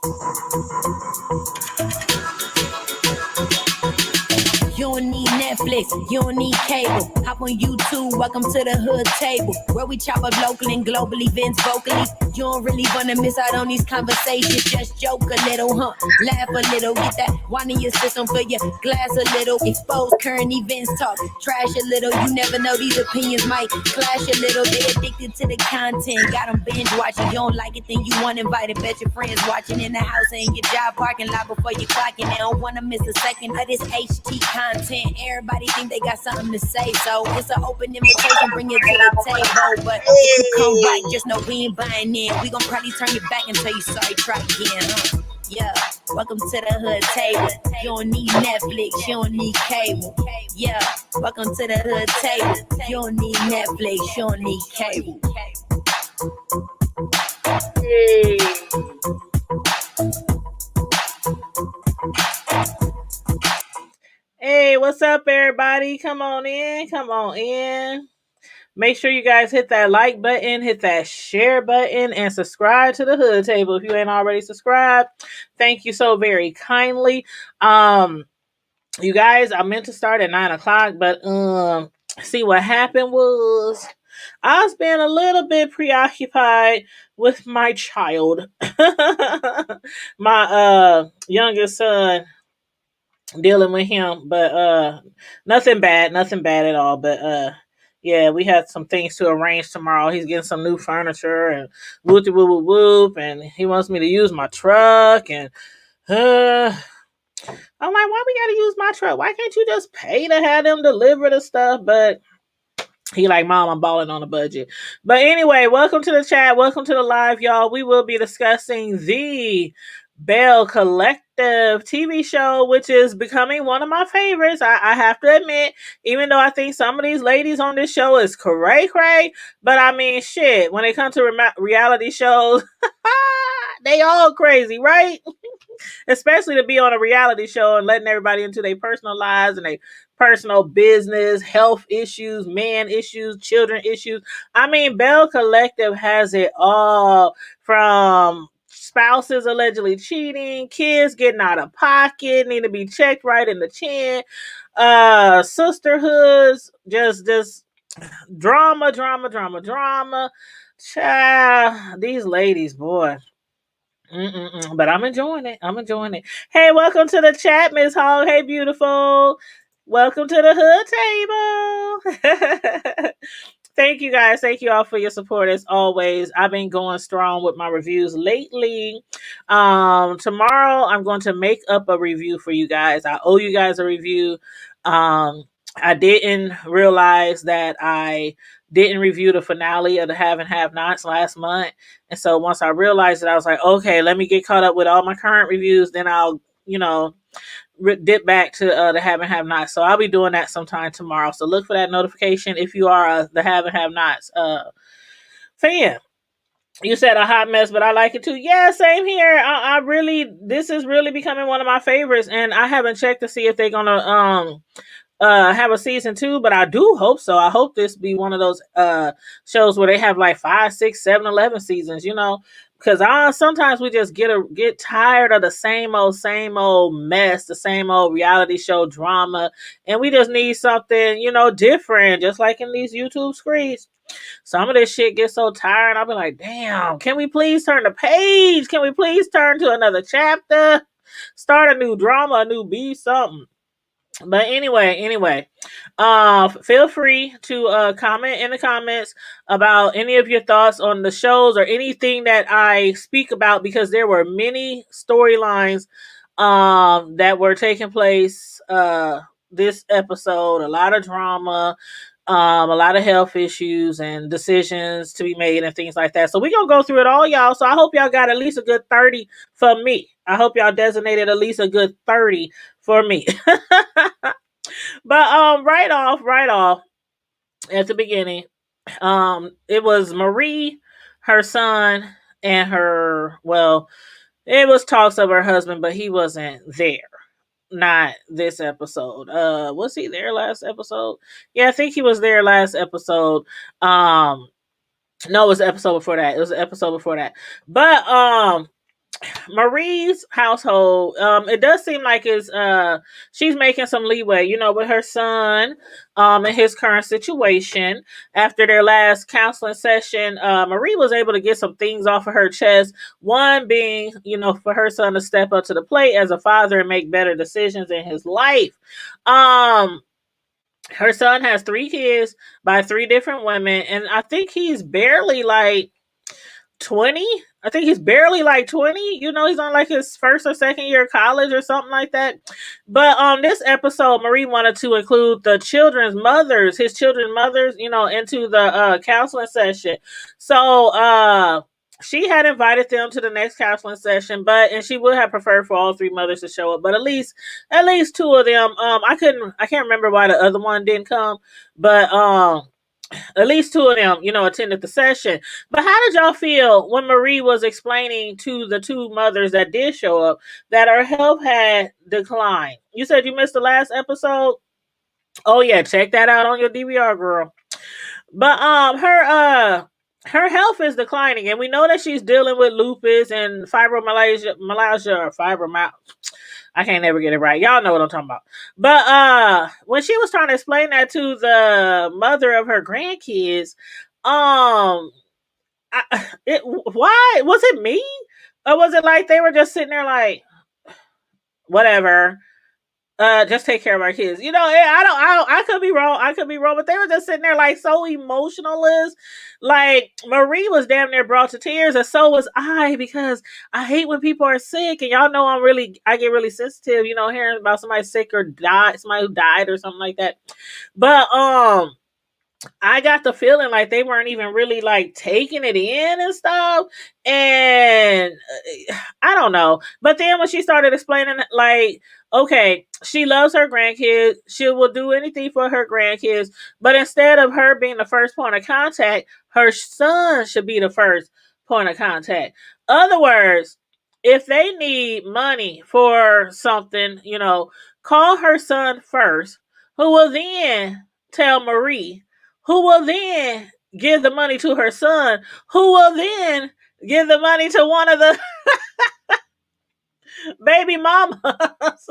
You don't need Netflix, you don't need cable. Hop on YouTube, welcome to the hood table, where we chop up local and global events vocally. You don't really wanna miss out on these conversations. Just joke a little, laugh a little, get that wine in your system, fill your glass a little, expose current events, talk trash a little. You never know, these opinions might clash a little. They addicted to the content, got them binge watching. You don't like it, then you want invited. Bet your friends watching in the house and your job parking lot before you clocking. They don't wanna miss a second of this HT content. Everybody think they got something to say, so it's an open invitation, bring it to the table. But if you come right, just know we ain't buying in. We gon' probably turn your back and tell you sorry, try again, Yeah, welcome to the hood table. You don't need Netflix, you don't need cable. Yeah, welcome to the hood table. You don't need Netflix, you don't need cable. Hey, what's up, everybody? Come on in, come on in. Make sure you guys hit that like button, hit that share button, and subscribe to the Hood Table if you ain't already subscribed. Thank you so very kindly. You guys, I meant to start at 9:00, but see what happened was I was being a little bit preoccupied with my child, my youngest son. Dealing with him, but nothing bad at all. But yeah, we had some things to arrange tomorrow. He's getting some new furniture and whoop whoop whoop whoop, and he wants me to use my truck. And I'm like, why we gotta use my truck? Why can't you just pay to have them deliver the stuff? But he like, Mom, I'm balling on a budget. But anyway, welcome to the chat. Welcome to the live, y'all. We will be discussing the Belle Collective TV show, which is becoming one of my favorites. I have to admit, even though I think some of these ladies on this show is cray. But I mean, shit, when it comes to reality shows, they all crazy, right? Especially to be on a reality show and letting everybody into their personal lives and their personal business, health issues, man issues, children issues. I mean, Belle Collective has it all, from spouses allegedly cheating, kids getting out of pocket, need to be checked right in the chin, sisterhoods, just drama. Child, these ladies, boy. But I'm enjoying it. Hey, welcome to the chat, Miss Hogg. Hey, beautiful. Welcome to the Hood Table. Thank you, guys. Thank you all for your support as always. I've been going strong with my reviews lately. Tomorrow I'm going to make up a review for you guys. I owe you guys a review. I didn't realize that I didn't review the finale of the Have and Have Nots last month. And so once I realized it, I was like, okay, let me get caught up with all my current reviews. Then I'll, dip back to the Have and Have Nots. So I'll be doing that sometime tomorrow. So look for that notification if you are the Have and Have Nots fan. You said a hot mess, but I like it too. Yeah, same here. This is really becoming one of my favorites. And I haven't checked to see if they're going to have a season 2, but I do hope so. I hope this be one of those shows where they have like 5, 6, 7, 11 seasons, because sometimes we just get tired of the same old mess, the same old reality show drama, and we just need something, different, just like in these YouTube screens. Some of this shit gets so tired, I'll be like, damn, can we please turn the page? Can we please turn to another chapter? Start a new drama, a new beat, something. But anyway, feel free to comment in the comments about any of your thoughts on the shows or anything that I speak about, because there were many storylines that were taking place this episode. A lot of drama, a lot of health issues and decisions to be made and things like that. So we're going to go through it all, y'all. So I hope y'all got at least a good 30 for me. I hope y'all designated at least a good 30 for me. But right off at the beginning, it was Marie, her son, and it was talks of her husband, but he wasn't there. Not this episode. Was he there last episode? Yeah, I think he was there last episode. No, it was the episode before that. But Marie's household, it does seem like she's making some leeway, with her son, in his current situation. After their last counseling session, Marie was able to get some things off of her chest. One being, for her son to step up to the plate as a father and make better decisions in his life. Her son has 3 kids by 3 different women, and I think he's barely like 20. I think he's barely like 20. He's on like his first or second year of college or something like that. But on this episode, Marie wanted to include his children's mothers, into the counseling session. So she had invited them to the next counseling session, and she would have preferred for all 3 mothers to show up, but at least 2 of them. I can't remember why the other one didn't come, but at least 2 of them, attended the session. But how did y'all feel when Marie was explaining to the 2 mothers that did show up that her health had declined? You said you missed the last episode? Oh yeah, check that out on your DVR, girl. But her health is declining, and we know that she's dealing with lupus and fibromyalgia, or fibromyalgia. I can't never get it right. Y'all know what I'm talking about. But when she was trying to explain that to the mother of her grandkids, why was it me? Or was it like they were just sitting there like, whatever, just take care of our kids? I could be wrong, but they were just sitting there like so emotionalist. Like Marie was damn near brought to tears, and so was I, because I hate when people are sick, and y'all know I get really sensitive, hearing about somebody sick or somebody who died or something like that. But I got the feeling like they weren't even really like taking it in and stuff. And I don't know. But then when she started explaining, like, okay, she loves her grandkids. She will do anything for her grandkids. But instead of her being the first point of contact, her son should be the first point of contact. Other words, if they need money for something, call her son first, who will then tell Marie, who will then give the money to her son, who will then give the money to one of the baby mamas.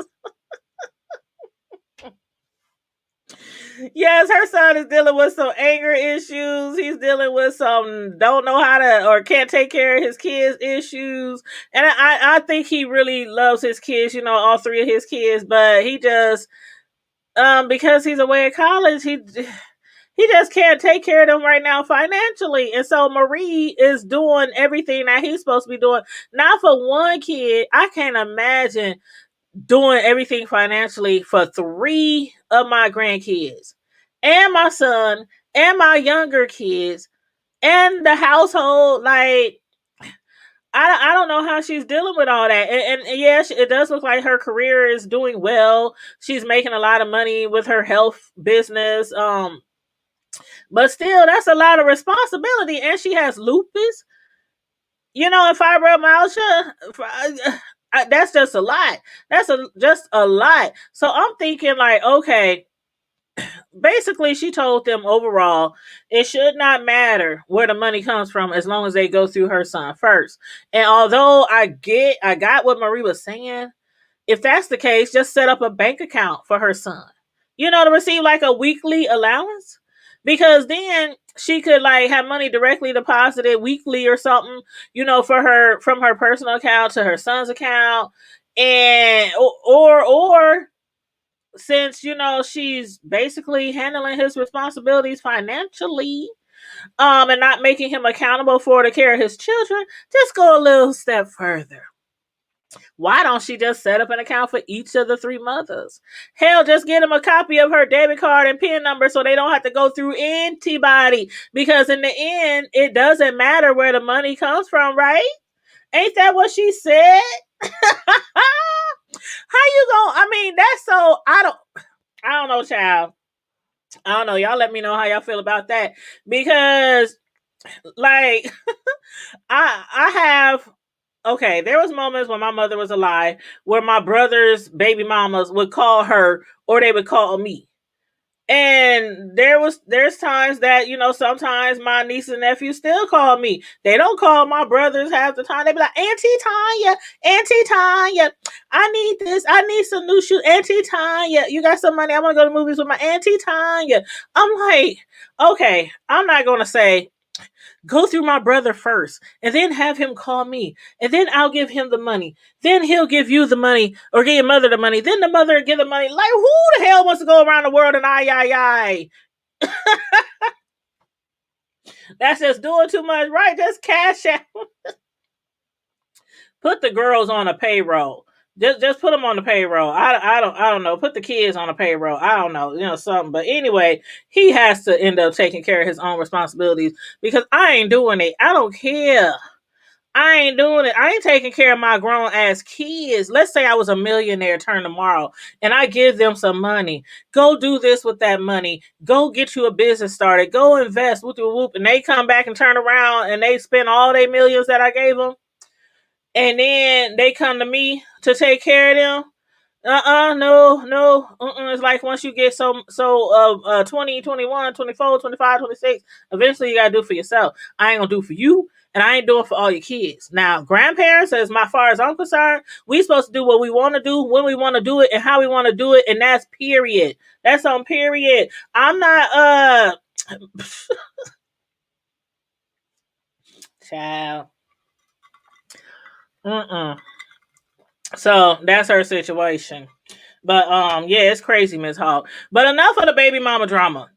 Yes, her son is dealing with some anger issues. He's dealing with some don't know how to or can't take care of his kids issues. And I think he really loves his kids, all 3 of his kids, but he just because he's away at college, he just can't take care of them right now financially. And so Marie is doing everything that he's supposed to be doing. Not for one kid. I can't imagine doing everything financially for 3 of my grandkids and my son and my younger kids and the household. Like, I don't know how she's dealing with all that. And yes, it does look like her career is doing well. She's making a lot of money with her health business. But still, that's a lot of responsibility. And she has lupus, and fibromyalgia. That's just a lot. Just a lot. So I'm thinking like, okay, basically she told them overall, it should not matter where the money comes from as long as they go through her son first. And although I got what Marie was saying, if that's the case, just set up a bank account for her son, to receive like a weekly allowance, because then she could like have money directly deposited weekly or something, for her from her personal account to her son's account. And or since she's basically handling his responsibilities financially, and not making him accountable for the care of his children, just go a little step further. Why don't she just set up an account for each of the 3 mothers? Hell, just get them a copy of her debit card and PIN number so they don't have to go through anybody. Because in the end, it doesn't matter where the money comes from, right? Ain't that what she said? How you gonna? I mean, that's so. I don't know, child. I don't know. Y'all let me know how y'all feel about that, because, like, I have. Okay, there was moments when my mother was alive where my brother's baby mamas would call her or they would call me. And there's times that, sometimes my nieces and nephews still call me. They don't call my brothers half the time. They be like, Auntie Tanya, I need this. I need some new shoes. Auntie Tanya, you got some money? I want to go to movies with my Auntie Tanya. I'm like, okay, I'm not gonna say go through my brother first and then have him call me and then I'll give him the money. Then he'll give you the money or give your mother the money. Then the mother will give the money. Like, who the hell wants to go around the world and I? That's just doing too much, right? Just cash out. Put the girls on a payroll. Just put them on the payroll. I don't know. Put the kids on a payroll. I don't know, something. But anyway, he has to end up taking care of his own responsibilities because I ain't doing it. I don't care. I ain't doing it. I ain't taking care of my grown ass kids. Let's say I was a millionaire turn tomorrow and I give them some money. Go do this with that money. Go get you a business started. Go invest. Whoop, whoop, whoop. And they come back and turn around and they spend all their millions that I gave them. And then they come to me to take care of them. No. It's like once you get 20, 21, 24, 25, 26, eventually you got to do for yourself. I ain't going to do for you, and I ain't doing for all your kids. Now, grandparents, as far as I'm concerned, we supposed to do what we want to do, when we want to do it, and how we want to do it, and that's period. That's on period. I'm not, child. So that's her situation. But yeah, it's crazy, Miss Hall. But enough of the baby mama drama.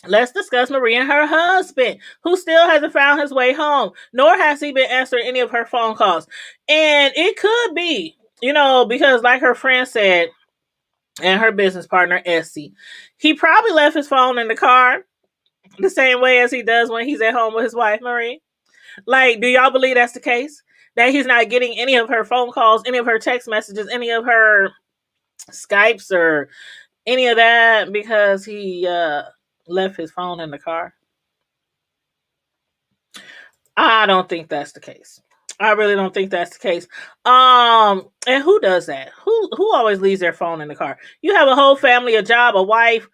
Let's discuss Marie and her husband, who still hasn't found his way home, nor has he been answering any of her phone calls. And it could be, because like her friend said, and her business partner, Essie, he probably left his phone in the car the same way as he does when he's at home with his wife, Marie. Like, do y'all believe that's the case? That he's not getting any of her phone calls, any of her text messages, any of her Skypes or any of that because he left his phone in the car? I don't think that's the case. I really don't think that's the case. And who does that? Who always leaves their phone in the car? You have a whole family, a job, a wife,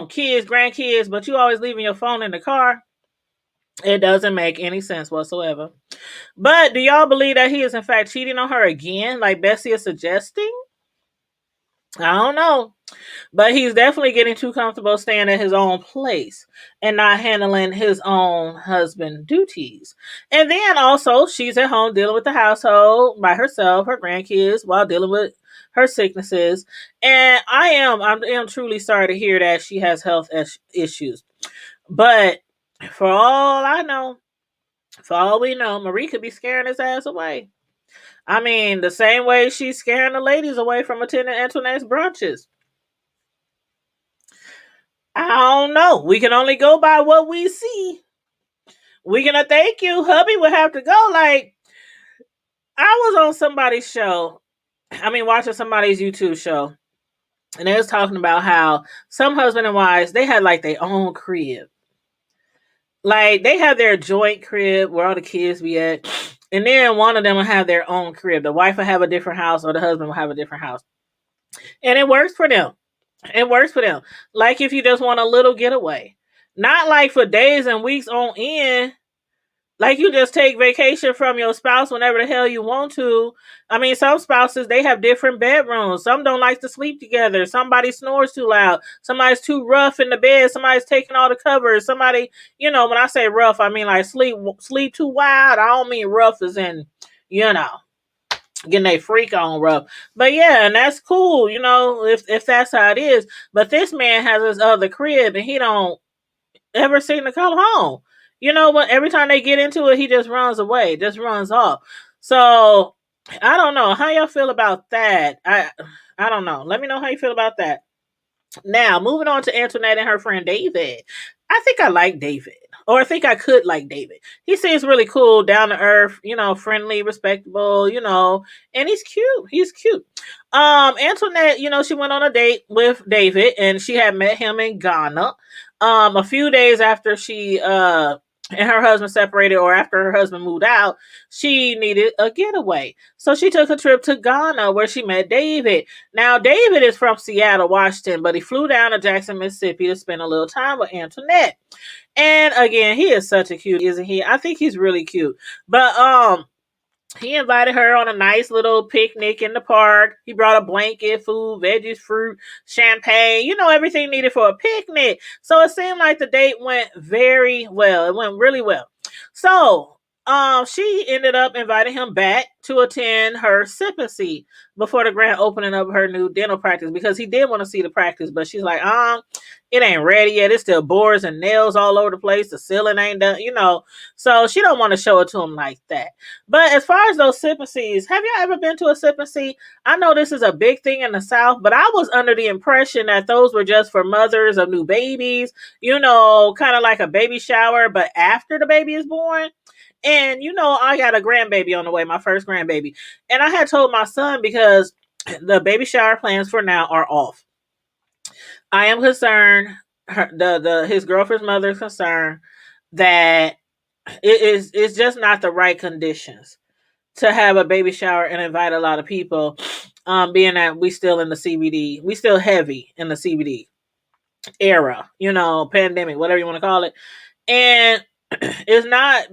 kids, grandkids, but you always leaving your phone in the car? It doesn't make any sense whatsoever. But do y'all believe that he is in fact cheating on her again, like Bessie is suggesting? I don't know. But he's definitely getting too comfortable staying at his own place and not handling his own husband duties. And then also, she's at home dealing with the household by herself, her grandkids, while dealing with her sicknesses. And I am truly sorry to hear that she has health issues. But for all I know, for all we know, Marie could be scaring his ass away. I mean, the same way she's scaring the ladies away from attending Antoinette's brunches. I don't know. We can only go by what we see. We gonna thank you. Hubby would have to go. Like, I was on somebody's show. I mean, watching somebody's YouTube show. And they was talking about how some husband and wives, they had like their own crib. Like, they have their joint crib where all the kids be at. And then one of them will have their own crib. The wife will have a different house or the husband will have a different house. And it works for them. It works for them. Like if you just want a little getaway. Not like for days and weeks on end. Like you just take vacation from your spouse whenever the hell you want to. I mean, some spouses, they have different bedrooms. Some don't like to sleep together. Somebody snores too loud. Somebody's too rough in the bed. Somebody's taking all the covers. Somebody, when I say rough, I mean like sleep too wild. I don't mean rough as in, getting a freak on rough. But yeah, and that's cool, if that's how it is. But this man has his other crib and he don't ever seem to come home. You know what? Every time they get into it, he just runs away, just runs off. So I don't know how y'all feel about that. I don't know. Let me know how you feel about that. Now, moving on to Antoinette and her friend David. I think I like David. Or I think I could like David. He seems really cool, down to earth, friendly, respectable, and he's cute. He's cute. Antoinette, she went on a date with David and she had met him in Ghana. A few days after she and her husband separated, or after her husband moved out, she needed a getaway. So she took a trip to Ghana where she met David. Now, David is from Seattle, Washington, but he flew down to Jackson, Mississippi to spend a little time with Antoinette. And again, he is such a cutie, isn't he? I think he's really cute. But he invited her on a nice little picnic in the park. He brought a blanket, food, veggies, fruit, champagne, everything needed for a picnic. So it seemed like the date went very well. It went really well. So she ended up inviting him back to attend her sippancy before the grand opening of her new dental practice, because he did want to see the practice, but she's like, it ain't ready yet. It's still boards and nails all over the place. The ceiling ain't done. So she don't want to show it to him like that. But as far as those sippancies, have you ever been to a sippancy? I know this is a big thing in the South, but I was under the impression that those were just for mothers of new babies, kind of like a baby shower, but after the baby is born. And I got a grandbaby on the way, my first grandbaby. And I had told my son, because the baby shower plans for now are off. I am concerned, his girlfriend's mother is concerned that it's just not the right conditions to have a baby shower and invite a lot of people, being that we still in the CBD, we still heavy in the CBD era, pandemic, whatever you want to call it. And it's not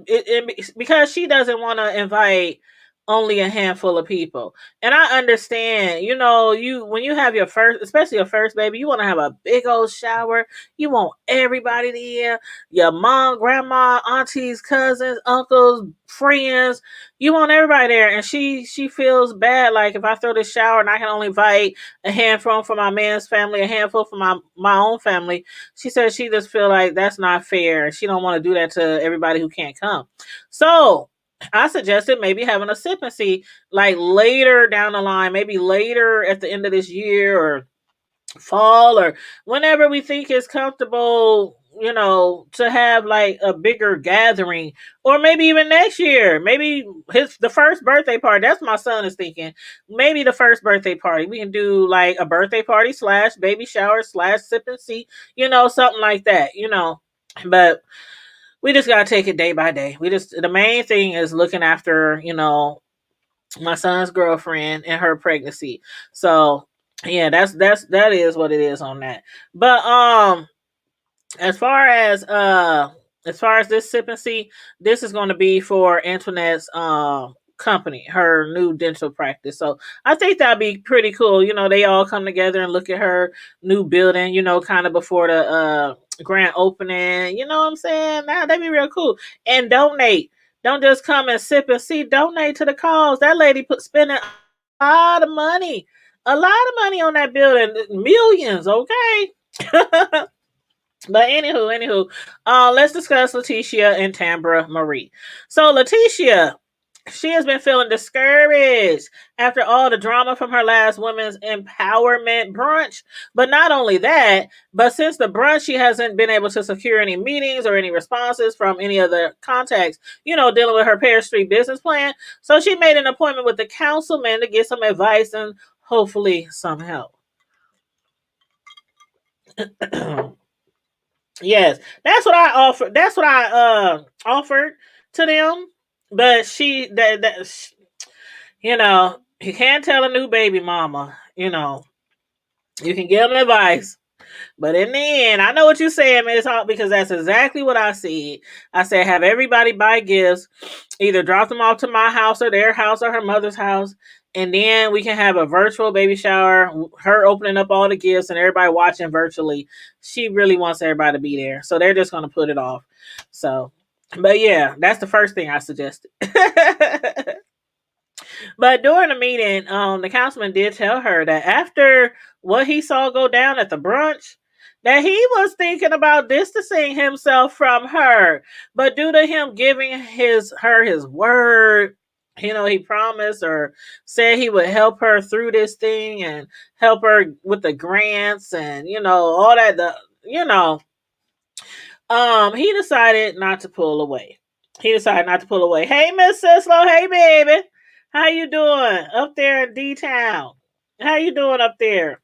because she doesn't want to invite only a handful of people. And I understand, you when you have your first, especially your first baby, you want to have a big old shower. You want everybody there, your mom, grandma, aunties, cousins, uncles, friends. You want everybody there. And she feels bad, like, if I throw this shower and I can only invite a handful from my man's family, a handful from my own family. She says she just feel like that's not fair. She don't want to do that to everybody who can't come. So I suggested maybe having a sip and see, like, later down the line, maybe later at the end of this year or fall, or whenever we think it's comfortable, to have like a bigger gathering, or maybe even next year, maybe the first birthday party. That's what my son is thinking. Maybe the first birthday party, we can do like a birthday party / baby shower / sip and see, something like that, but we just gotta take it day by day. The main thing is looking after, my son's girlfriend and her pregnancy. So yeah, that is what it is on that. But as far as this sip and see, this is going to be for Antoinette's company, her new dental practice. So I think that'd be pretty cool. They all come together and look at her new building, kind of before the grand opening. You know what I'm saying? That'd be real cool. And donate. Don't just come and sip and see. Donate to the cause. That lady spending a lot of money. A lot of money on that building. Millions, okay? But anywho, let's discuss Letitia and Tambra Marie. So Letitia, she has been feeling discouraged after all the drama from her last women's empowerment brunch. But not only that, but since the brunch, she hasn't been able to secure any meetings or any responses from any other contacts, dealing with her Pear Street business plan. So she made an appointment with the councilman to get some advice and hopefully some help. Yes, that's what I offered. That's what I offered to them. But you can't tell a new baby mama. You can give them advice, but in the end, I know what you're saying, Miss Hawk, because that's exactly what I said. I said, have everybody buy gifts, either drop them off to my house or their house or her mother's house, and then we can have a virtual baby shower, her opening up all the gifts and everybody watching virtually. She really wants everybody to be there, so they're just going to put it off. So, but yeah, that's the first thing I suggested. But during the meeting, the councilman did tell her that after what he saw go down at the brunch, that he was thinking about distancing himself from her. But due to him giving her his word, he promised or said he would help her through this thing and help her with the grants and, all that, he decided not to pull away. Hey, Miss Sislo. Hey, baby. How you doing up there in D-Town? How you doing up there?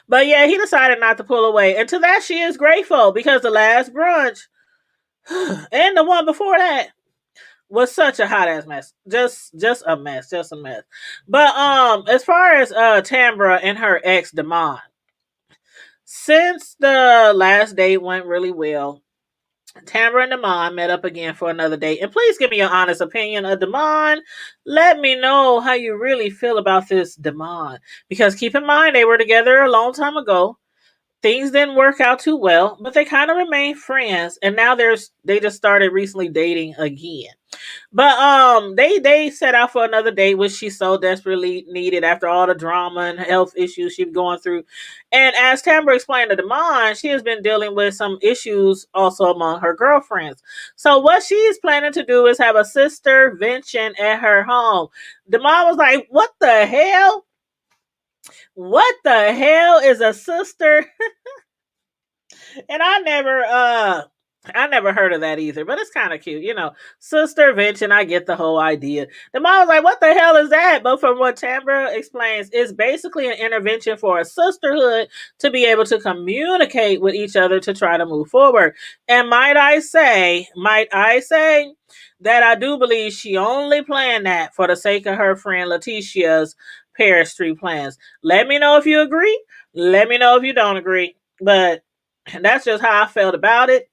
But yeah, he decided not to pull away. And to that, she is grateful, because the last brunch, And the one before that was such a hot ass mess. Just a mess. Just a mess. But as far as Tambra and her ex Damon, since the last date went really well, Tamara and Damon met up again for another date. And please give me your honest opinion of Damon. Let me know how you really feel about this Damon. Because keep in mind, they were together a long time ago. Things didn't work out too well, but they kind of remained friends. And now they just started recently dating again. But they set out for another date, which she so desperately needed after all the drama and health issues she's going through. And as Tamara explained to Damon, she has been dealing with some issues also among her girlfriends. So what she's planning to do is have a sistervention at her home. Damon was like, "What the hell? What the hell is a sister?" And I never heard of that either, but it's kind of cute, Sistervention. I get the whole idea. The mom was like, "What the hell is that?" But from what Tambra explains, it's basically an intervention for a sisterhood to be able to communicate with each other to try to move forward. And might I say that I do believe she only planned that for the sake of her friend Letitia's Paris Street plans. Let me know if you agree. Let me know if you don't agree. But that's just how I felt about it.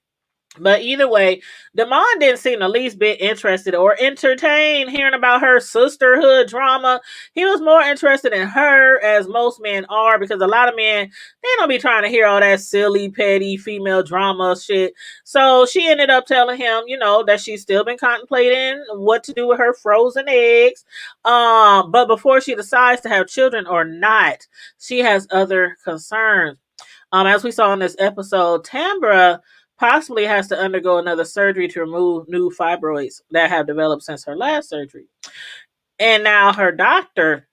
But either way, Damon didn't seem the least bit interested or entertained hearing about her sisterhood drama. He was more interested in her, as most men are, because a lot of men, they don't be trying to hear all that silly, petty female drama shit. So she ended up telling him, that she's still been contemplating what to do with her frozen eggs. But before she decides to have children or not, she has other concerns. As we saw in this episode, Tambra possibly has to undergo another surgery to remove new fibroids that have developed since her last surgery. And now her doctor,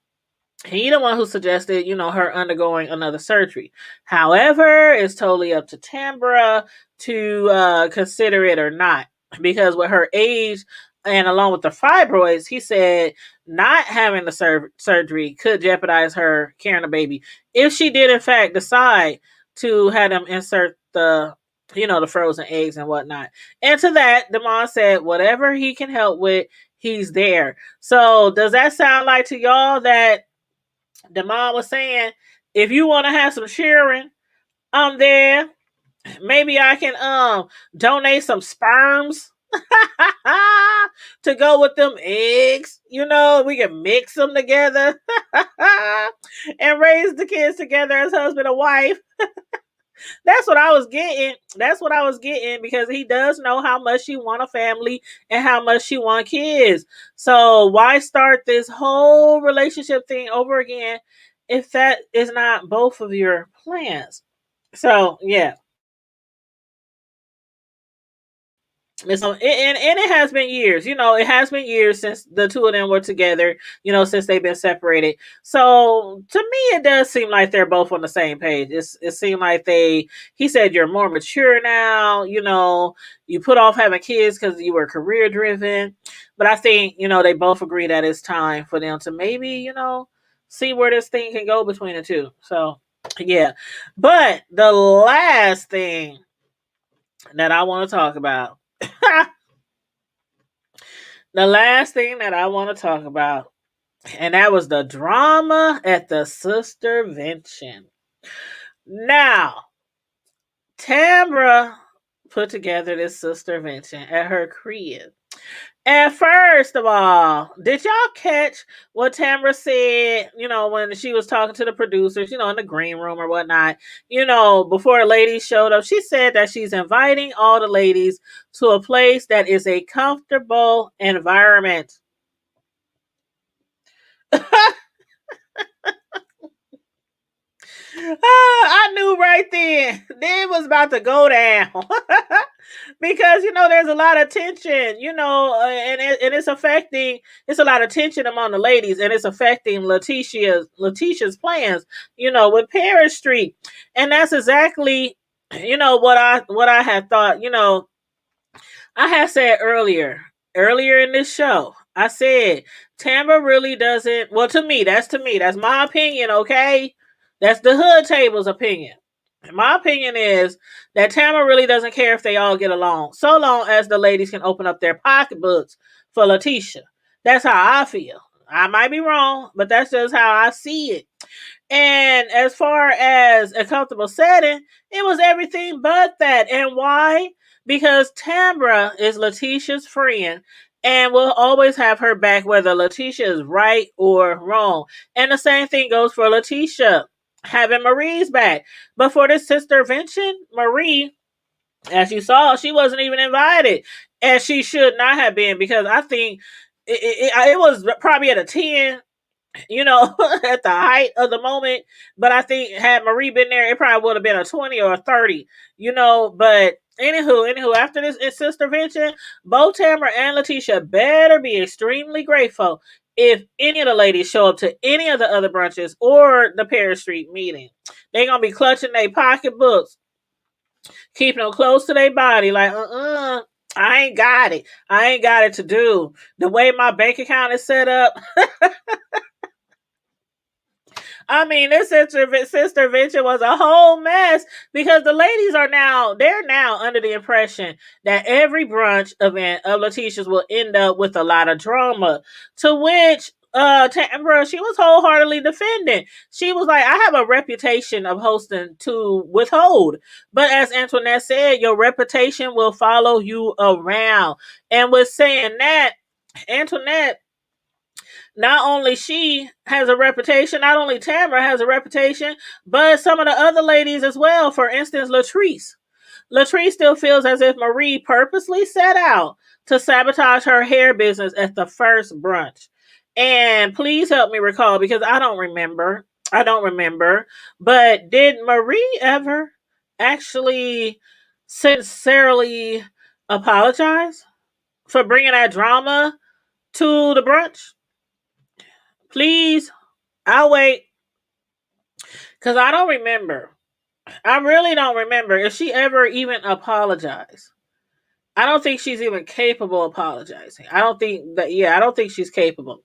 he the one who suggested, her undergoing another surgery. However, it's totally up to Tambra to consider it or not. Because with her age and along with the fibroids, he said not having the surgery could jeopardize her carrying a baby if she did in fact decide to have them insert the frozen eggs and whatnot. And to that, Damon said whatever he can help with, he's there. So does that sound like to y'all that Damon was saying, if you want to have some sharing, I'm there. Maybe I can donate some sperms to go with them eggs. We can mix them together and raise the kids together as husband and wife. That's what I was getting. That's what I was getting, because he does know how much she want a family and how much she want kids. So why start this whole relationship thing over again if that is not both of your plans? So yeah. So, and it has been years, it has been years since the two of them were together, since they've been separated. So to me, it does seem like they're both on the same page. It seemed like he said, you're more mature now, you put off having kids because you were career driven. But I think, they both agree that it's time for them to maybe, see where this thing can go between the two. So yeah. But the last thing that I want to talk about, the last thing that I want to talk about, and that was the drama at the Sistervention. Now, Tambra put together this Sistervention at her crib. And first of all, did y'all catch what Tamara said, when she was talking to the producers, in the green room or whatnot, before the ladies showed up? She said that she's inviting all the ladies to a place that is a comfortable environment. I knew right then it was about to go down. Because there's a lot of tension, and it's a lot of tension among the ladies, and it's affecting Letitia's plans, with Paris Street. And that's exactly what I had thought. I had said earlier in this show, I said Tamara really doesn't. Well, to me, that's my opinion. Okay, that's the hood table's opinion. My opinion is that Tamara really doesn't care if they all get along, so long as the ladies can open up their pocketbooks for Letitia. That's how I feel. I might be wrong, but that's just how I see it. And as far as a comfortable setting, it was everything but that. And why? Because Tambra is Letitia's friend and will always have her back whether Letitia is right or wrong. And the same thing goes for Letitia having Marie's back. But for this Sistervention, Marie, as you saw, she wasn't even invited. And she should not have been, because I think it was probably at a 10, at the height of the moment. But I think had Marie been there, it probably would have been a 20 or a 30, But anywho, after this Sistervention, both Tamara and Letitia better be extremely grateful if any of the ladies show up to any of the other brunches or the Paris Street meeting. They gonna be clutching their pocketbooks, keeping them close to their body, like, I ain't got it. I ain't got it to do. The way my bank account is set up, I mean, this Sistervention was a whole mess, because the ladies they're now under the impression that every brunch event of Letitia's will end up with a lot of drama, to which Tambra, she was wholeheartedly defending. She was like, I have a reputation of hosting to withhold. But as Antoinette said, your reputation will follow you around. And with saying that, Antoinette, not only she has a reputation, not only Tamara has a reputation, but some of the other ladies as well. For instance, Latrice. Latrice still feels as if Marie purposely set out to sabotage her hair business at the first brunch. And please help me recall, because I don't remember. I don't remember. But did Marie ever actually sincerely apologize for bringing that drama to the brunch? Please, I'll wait. Because I don't remember. I really don't remember if she ever even apologized. I don't think she's even capable of apologizing. I don't think she's capable.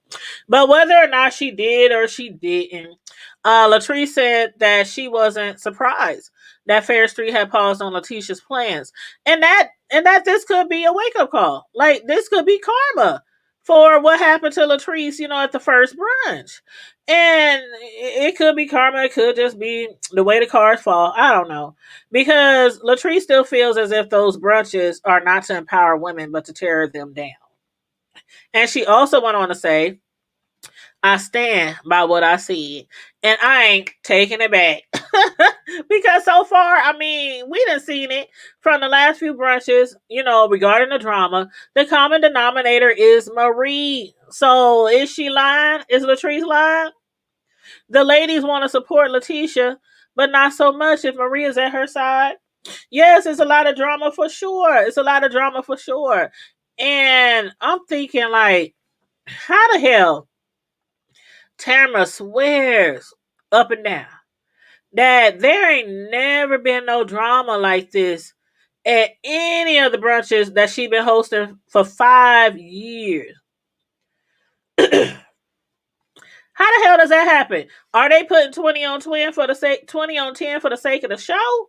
But whether or not she did or she didn't, Latrice said that she wasn't surprised that Fair Street had paused on Letitia's plans. And that this could be a wake-up call. Like, this could be karma for what happened to Latrice, at the first brunch. And it could be karma. It could just be the way the cards fall. I don't know. Because Latrice still feels as if those brunches are not to empower women, but to tear them down. And she also went on to say, I stand by what I said, and I ain't taking it back. Because so far, I mean, we done seen it from the last few brunches, regarding the drama. The common denominator is Marie. So is she lying? Is Latrice lying? The ladies want to support Letitia, but not so much if Marie is at her side. Yes, it's a lot of drama for sure. It's a lot of drama for sure. And I'm thinking, like, how the hell Tamara swears up and down that there ain't never been no drama like this at any of the brunches that she been hosting for 5 years. How the hell does that happen? Are they putting 20 on 10 for the sake 20 on 10 for the sake of the show?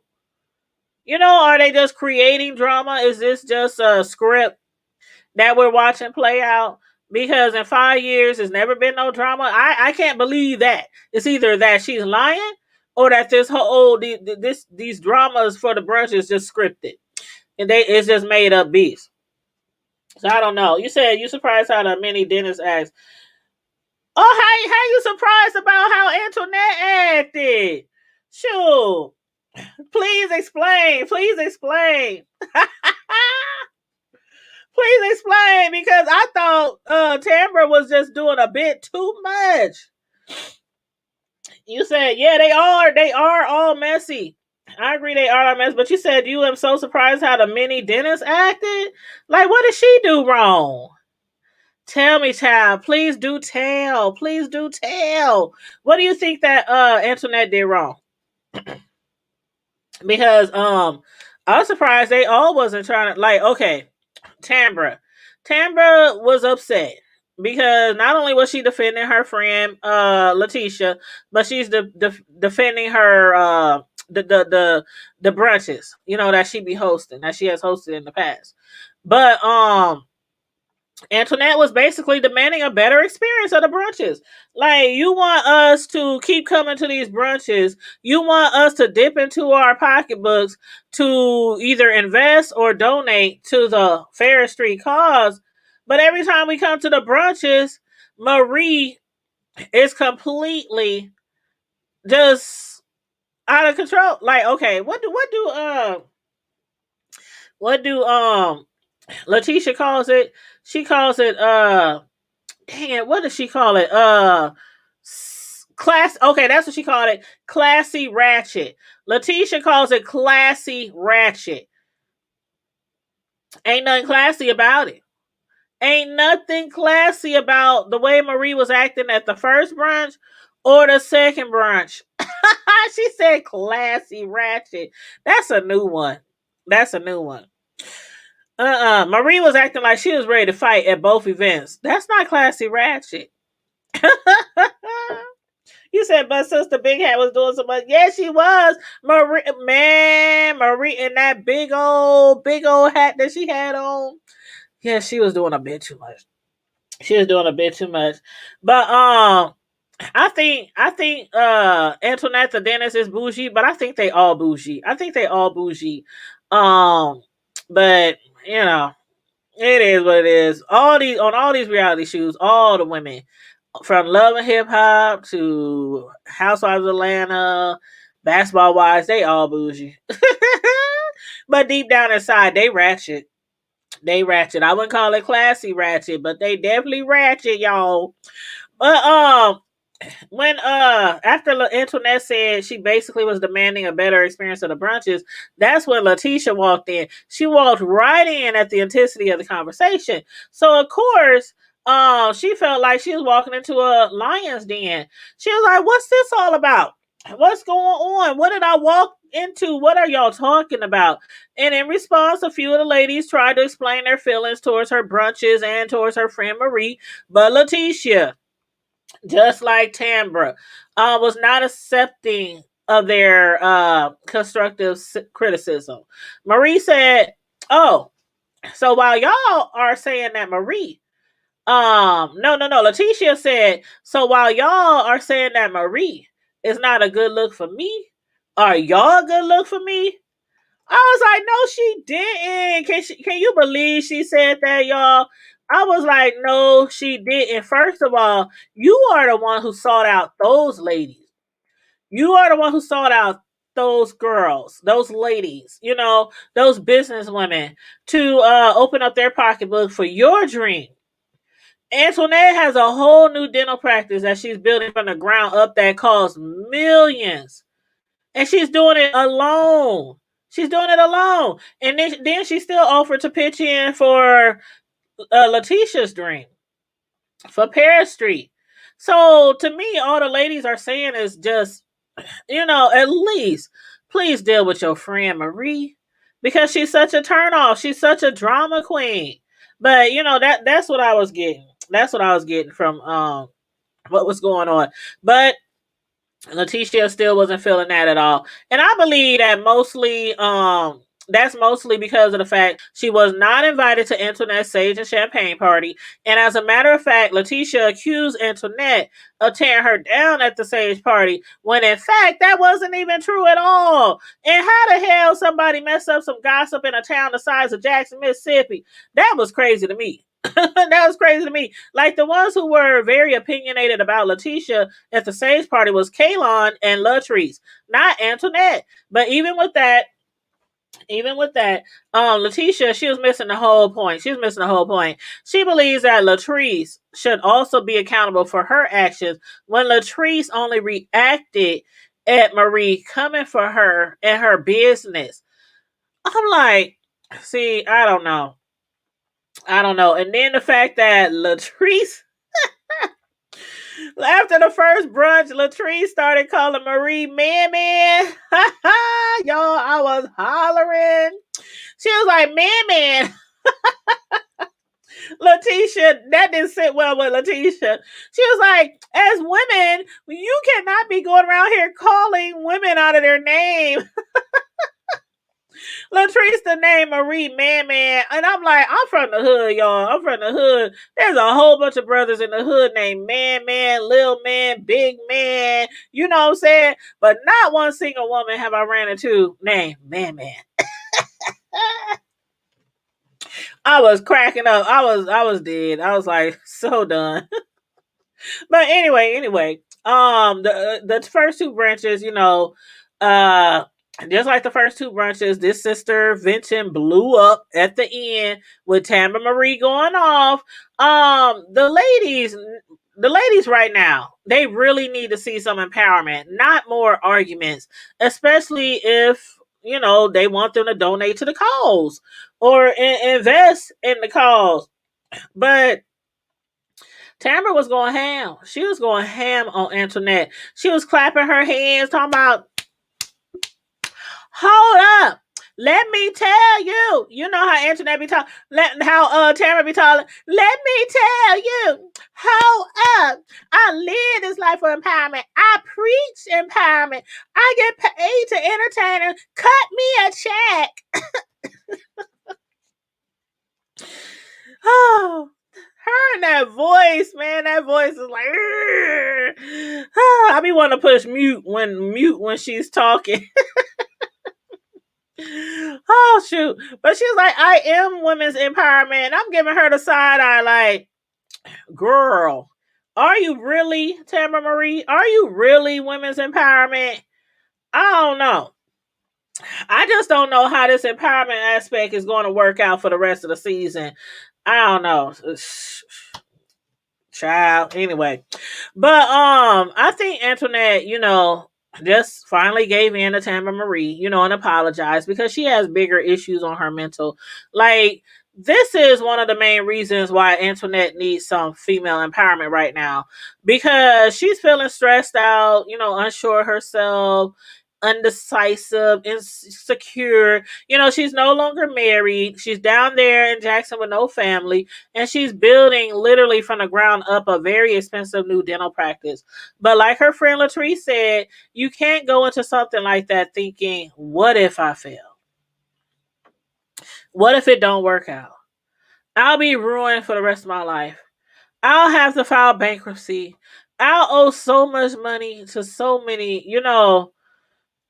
Are they just creating drama? Is this just a script that we're watching play out? Because in 5 years, there's never been no drama. I can't believe that. It's either that she's lying, or that this whole these dramas for the brunch is just scripted, and it's just made up beats. So I don't know. You said you surprised how the many dentists asked. Oh, how you surprised about how Antoinette acted? Sure. Please explain. Please explain. Please explain, because I thought Tambra was just doing a bit too much. You said, yeah, they are. They are all messy. I agree, they are all messy. But you said you am so surprised how the mini dentist acted. Like, what did she do wrong? Tell me, child. Please do tell. Please do tell. What do you think that Antoinette did wrong? Because I was surprised they all wasn't trying to, like, okay, Tambra. Tambra was upset because not only was she defending her friend Letitia, but she's defending her the brunches, that she be hosting, that she has hosted in the past. But Antoinette was basically demanding a better experience of the brunches. Like, you want us to keep coming to these brunches. You want us to dip into our pocketbooks to either invest or donate to the Ferris Street cause. But every time we come to the brunches, Marie is completely just out of control. Like, okay, what do Letitia calls it? She calls it dang it, what does she call it? Class. Okay, that's what she called it. Classy ratchet. Letitia calls it classy ratchet. Ain't nothing classy about it. Ain't nothing classy about the way Marie was acting at the first brunch or the second brunch. She said classy ratchet. That's a new one. That's a new one. Marie was acting like she was ready to fight at both events. That's not classy ratchet. You said, but Sister Big Hat was doing so much. Yes, she was. Marie, man, Marie, in that big old hat that she had on. Yeah, she was doing a bit too much. She was doing a bit too much. But I think Antoinette the dentist is bougie, but I think they all bougie. But it is what it is. All these reality shows, all the women from Love and Hip Hop to Housewives of Atlanta, Basketball Wives, they all bougie. But deep down inside, they ratchet. They ratchet. I wouldn't call it classy ratchet, but they definitely ratchet, y'all. But when after Antoinette said she basically was demanding a better experience of the brunches, that's when Letitia walked in. She walked right in at the intensity of the conversation. So of course, she felt like she was walking into a lion's den. She was like, "What's this all about? What's going on? What did I walk into? What are y'all talking about?" And in response, a few of the ladies tried to explain their feelings towards her brunches and towards her friend Marie, but Letitia, just like Tambra, was not accepting of their constructive criticism. Marie said, "Oh, so while y'all are saying that Marie, no. Letitia said, so while y'all are saying that Marie is not a good look for me, are y'all a good look for me?" I was like, no, she didn't. Can you believe she said that, y'all? I was like, no, she didn't. First of all, you are the one who sought out those ladies. You are the one who sought out those girls, those ladies, those business women to open up their pocketbook for your dream. Antoinette has a whole new dental practice that she's building from the ground up that costs millions. And she's doing it alone. She's doing it alone. And then she still offered to pitch in for Letitia's dream for Paris Street. So to me, all the ladies are saying is just, at least please deal with your friend Marie, because she's such a turnoff. She's such a drama queen. But that's what I was getting. That's what I was getting from what was going on. But Letitia still wasn't feeling that at all. And I believe that that's mostly because of the fact she was not invited to Antoinette's Sage and Champagne party. And as a matter of fact, Letitia accused Antoinette of tearing her down at the Sage party, when in fact that wasn't even true at all. And how the hell somebody messed up some gossip in a town the size of Jackson, Mississippi? That was crazy to me. That was crazy to me. Like, the ones who were very opinionated about Letitia at the Sage party was Kaylon and Latrice, not Antoinette. But even with that, Letitia, she was missing the whole point. She believes that Latrice should also be accountable for her actions, when Latrice only reacted at Marie coming for her and her business. I'm like, see, I don't know. And then the fact that Latrice, after the first brunch, Latrice started calling Marie man. Y'all, I was hollering. She was like, man. Letitia, that didn't sit well with Letitia. She was like, as women, you cannot be going around here calling women out of their name. Latrice the name Marie Man. And I'm like, I'm from the hood, y'all. I'm from the hood. There's a whole bunch of brothers in the hood named Man, Lil Man, Big Man. You know what I'm saying? But not one single woman have I ran into named Man. I was cracking up. I was dead. I was like, so done. But anyway, the first two branches, uh just like the first two branches, this Sistervention blew up at the end with Tamara Marie going off. The ladies right now, they really need to see some empowerment, not more arguments, especially if they want them to donate to the cause or invest in the cause. But Tamara was going ham. She was going ham on Antoinette. She was clapping her hands, talking about, hold up. Let me tell you. You know how Antoinette be talking, how Tamara be talking. Let me tell you. Hold up. I live this life for empowerment. I preach empowerment. I get paid to entertain her. Cut me a check. Oh. Her and that voice, man, that voice is like, I be wanting to push mute when she's talking. Oh shoot. But she's like, I am women's empowerment. I'm giving her the side eye like, girl, are you really, Tamara Marie? Are you really women's empowerment? I don't know. I just don't know how this empowerment aspect is going to work out for the rest of the season. I don't know. Child. Anyway. But I think Antoinette, just finally gave in to Tamara Marie, and apologized because she has bigger issues on her mental. Like, this is one of the main reasons why Antoinette needs some female empowerment right now, because she's feeling stressed out, unsure of herself, undecisive, insecure. She's no longer married. She's down there in Jackson with no family, and she's building literally from the ground up a very expensive new dental practice. But like her friend Latrice said, you can't go into something like that thinking, what if I fail? What if it don't work out? I'll be ruined for the rest of my life. I'll have to file bankruptcy. I'll owe so much money to so many,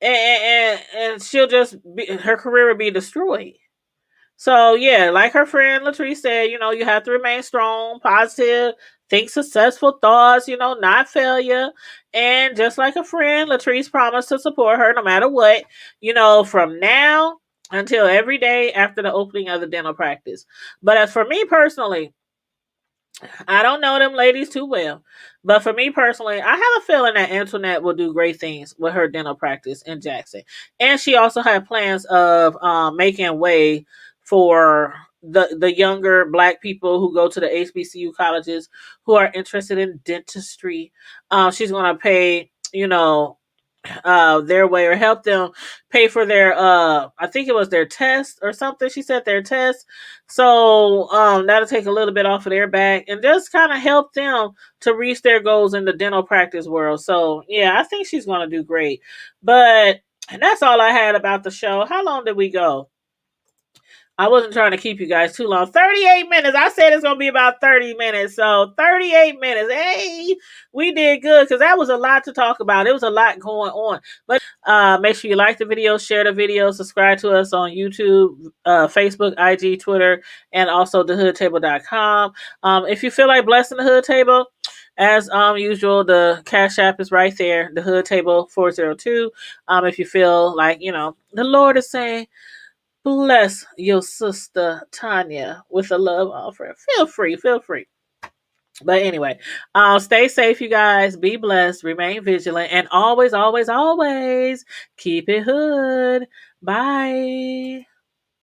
and she'll just her career will be destroyed. So yeah, like her friend Latrice said, you have to remain strong, positive, think successful thoughts, not failure. And just like a friend, Latrice promised to support her no matter what, from now until every day after the opening of the dental practice. But as for me personally, I don't know them ladies too well, but for me personally, I have a feeling that Antoinette will do great things with her dental practice in Jackson. And she also had plans of making way for the younger Black people who go to the HBCU colleges who are interested in dentistry. She's going to pay, their way or help them pay for their I think it was their test or something. She said their test. So that'll take a little bit off of their back and just kind of help them to reach their goals in the dental practice world. So yeah, I think she's gonna do great. But and that's all I had about the show. How long did we go? I wasn't trying to keep you guys too long. 38 minutes. I said it's going to be about 30 minutes. So 38 minutes. Hey, we did good because that was a lot to talk about. It was a lot going on. But make sure you like the video, share the video, subscribe to us on YouTube, Facebook, IG, Twitter, and also thehoodtable.com. If you feel like blessing the Hood Table, as usual, the Cash App is right there, the Hood Table 402. If you feel like, the Lord is saying, bless your sister Tanya with a love offering. Feel free. But anyway, stay safe, you guys. Be blessed. Remain vigilant. And always, always, always keep it hood. Bye.